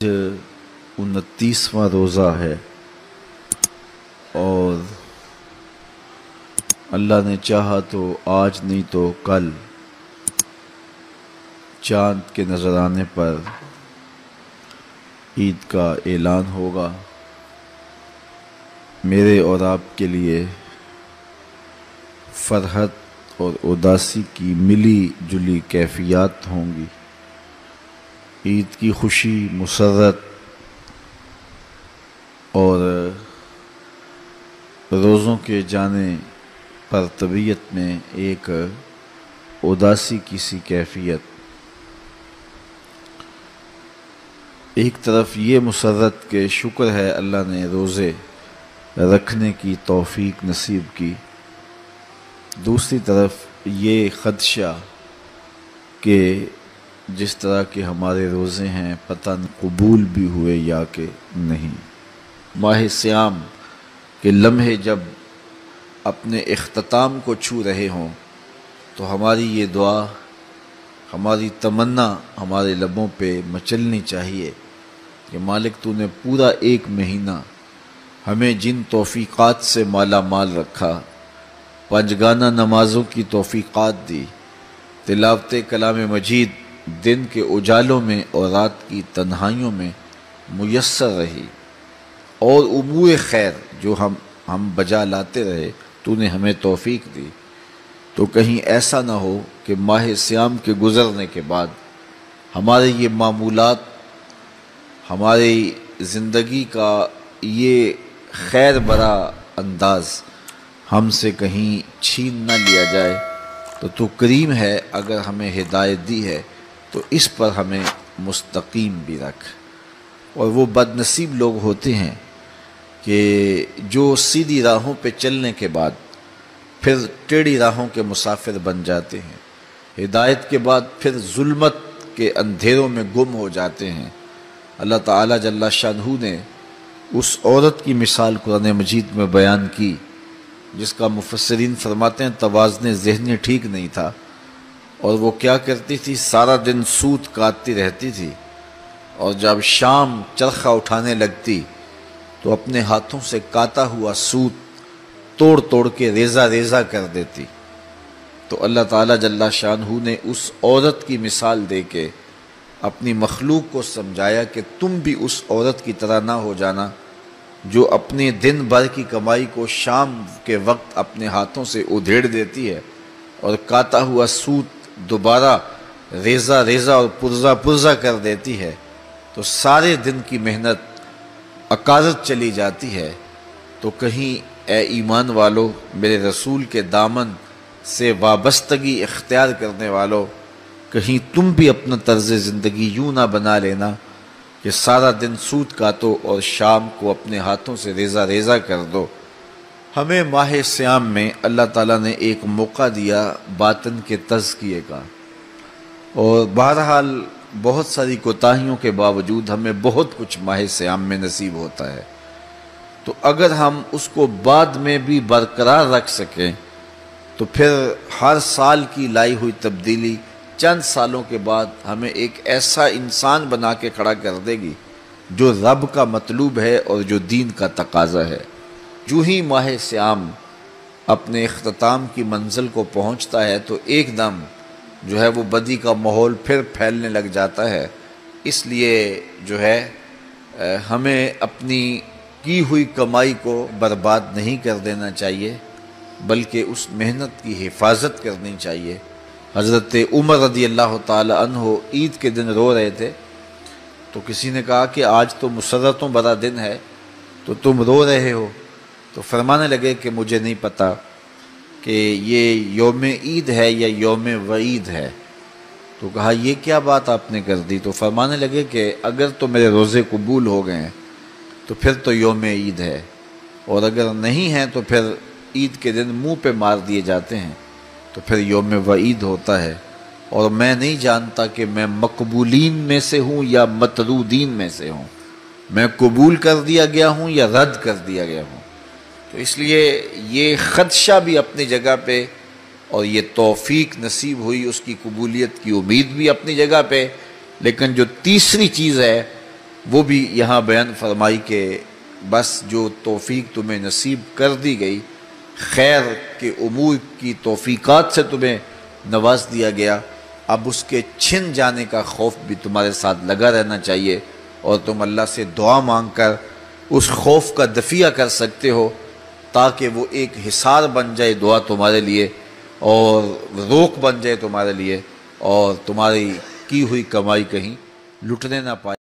29واں روزہ ہے اور اللہ نے چاہا تو آج نہیں تو کل چاند کے نظر آنے پر عید کا اعلان ہوگا۔ میرے اور آپ کے لیے فرحت اور اداسی کی ملی جلی کیفیات ہوں گی۔ عید کی خوشی، مسرت اور روزوں کے جانے پر طبیعت میں ایک اداسی کی سی کیفیت۔ ایک طرف یہ مسرت کہ شکر ہے اللہ نے روزے رکھنے کی توفیق نصیب کی، دوسری طرف یہ خدشہ کہ جس طرح کے ہمارے روزے ہیں پتہ نہیں قبول بھی ہوئے یا کہ نہیں۔ ماہ صیام کے لمحے جب اپنے اختتام کو چھو رہے ہوں تو ہماری یہ دعا، ہماری تمنا ہمارے لبوں پہ مچلنی چاہیے کہ مالک تو نے پورا ایک مہینہ ہمیں جن توفیقات سے مالا مال رکھا، پنجگانہ نمازوں کی توفیقات دی، تلاوت کلام مجید دن کے اجالوں میں اور رات کی تنہائیوں میں میسر رہی، اور امور خیر جو ہم بجا لاتے رہے تو نے ہمیں توفیق دی، تو کہیں ایسا نہ ہو کہ ماہ صیام کے گزرنے کے بعد ہمارے یہ معمولات، ہماری زندگی کا یہ خیر برا انداز ہم سے کہیں چھین نہ لیا جائے۔ تو کریم ہے، اگر ہمیں ہدایت دی ہے تو اس پر ہمیں مستقیم بھی رکھ۔ اور وہ بد نصیب لوگ ہوتے ہیں کہ جو سیدھی راہوں پہ چلنے کے بعد پھر ٹیڑھی راہوں کے مسافر بن جاتے ہیں، ہدایت کے بعد پھر ظلمت کے اندھیروں میں گم ہو جاتے ہیں۔ اللہ تعالیٰ جل شانہ نے اس عورت کی مثال قرآن مجید میں بیان کی جس کا مفسرین فرماتے ہیں توازن ذہنی ٹھیک نہیں تھا، اور وہ کیا کرتی تھی، سارا دن سوت کاٹتی رہتی تھی، اور جب شام چرخہ اٹھانے لگتی تو اپنے ہاتھوں سے کاتا ہوا سوت توڑ توڑ کے ریزہ ریزہ کر دیتی۔ تو اللہ تعالیٰ جل شانہ نے اس عورت کی مثال دے کے اپنی مخلوق کو سمجھایا کہ تم بھی اس عورت کی طرح نہ ہو جانا جو اپنے دن بھر کی کمائی کو شام کے وقت اپنے ہاتھوں سے ادھیڑ دیتی ہے اور کاتا ہوا سوت دوبارہ ریزہ ریزہ اور پرزہ پرزہ کر دیتی ہے، تو سارے دن کی محنت اکاذت چلی جاتی ہے۔ تو کہیں اے ایمان والو، میرے رسول کے دامن سے وابستگی اختیار کرنے والو، کہیں تم بھی اپنا طرز زندگی یوں نہ بنا لینا کہ سارا دن سوت کاٹو اور شام کو اپنے ہاتھوں سے ریزہ ریزہ کر دو۔ ہمیں ماہ صیام میں اللہ تعالیٰ نے ایک موقع دیا باطن کے تزکیے کا، اور بہرحال بہت ساری کوتاہیوں کے باوجود ہمیں بہت کچھ ماہ صیام میں نصیب ہوتا ہے، تو اگر ہم اس کو بعد میں بھی برقرار رکھ سکیں تو پھر ہر سال کی لائی ہوئی تبدیلی چند سالوں کے بعد ہمیں ایک ایسا انسان بنا کے کھڑا کر دے گی جو رب کا مطلوب ہے اور جو دین کا تقاضا ہے۔ جو ہی ماہ صیام اپنے اختتام کی منزل کو پہنچتا ہے تو ایک دم جو ہے وہ بدی کا ماحول پھر پھیلنے لگ جاتا ہے۔ اس لیے جو ہے ہمیں اپنی کی ہوئی کمائی کو برباد نہیں کر دینا چاہیے، بلکہ اس محنت کی حفاظت کرنی چاہیے۔ حضرت عمر رضی اللہ تعالی عنہ عید کے دن رو رہے تھے، تو کسی نے کہا کہ آج تو مسرتوں بڑا دن ہے تو تم رو رہے ہو؟ تو فرمانے لگے کہ مجھے نہیں پتا کہ یہ یوم عید ہے یا یوم وعید ہے۔ تو کہا یہ کیا بات آپ نے کر دی؟ تو فرمانے لگے کہ اگر تو میرے روزے قبول ہو گئے ہیں تو پھر تو یوم عید ہے، اور اگر نہیں ہیں تو پھر عید کے دن منہ پہ مار دیے جاتے ہیں تو پھر یوم وعید ہوتا ہے، اور میں نہیں جانتا کہ میں مقبولین میں سے ہوں یا مطرودین میں سے ہوں، میں قبول کر دیا گیا ہوں یا رد کر دیا گیا ہوں۔ تو اس لیے یہ خدشہ بھی اپنی جگہ پہ، اور یہ توفیق نصیب ہوئی اس کی قبولیت کی امید بھی اپنی جگہ پہ، لیکن جو تیسری چیز ہے وہ بھی یہاں بیان فرمائی کہ بس جو توفیق تمہیں نصیب کر دی گئی، خیر کے امور کی توفیقات سے تمہیں نواز دیا گیا، اب اس کے چھن جانے کا خوف بھی تمہارے ساتھ لگا رہنا چاہیے، اور تم اللہ سے دعا مانگ کر اس خوف کا دفیہ کر سکتے ہو، تاکہ وہ ایک حصار بن جائے دعا تمہارے لیے، اور روک بن جائے تمہارے لیے، اور تمہاری کی ہوئی کمائی کہیں لٹنے نہ پائے۔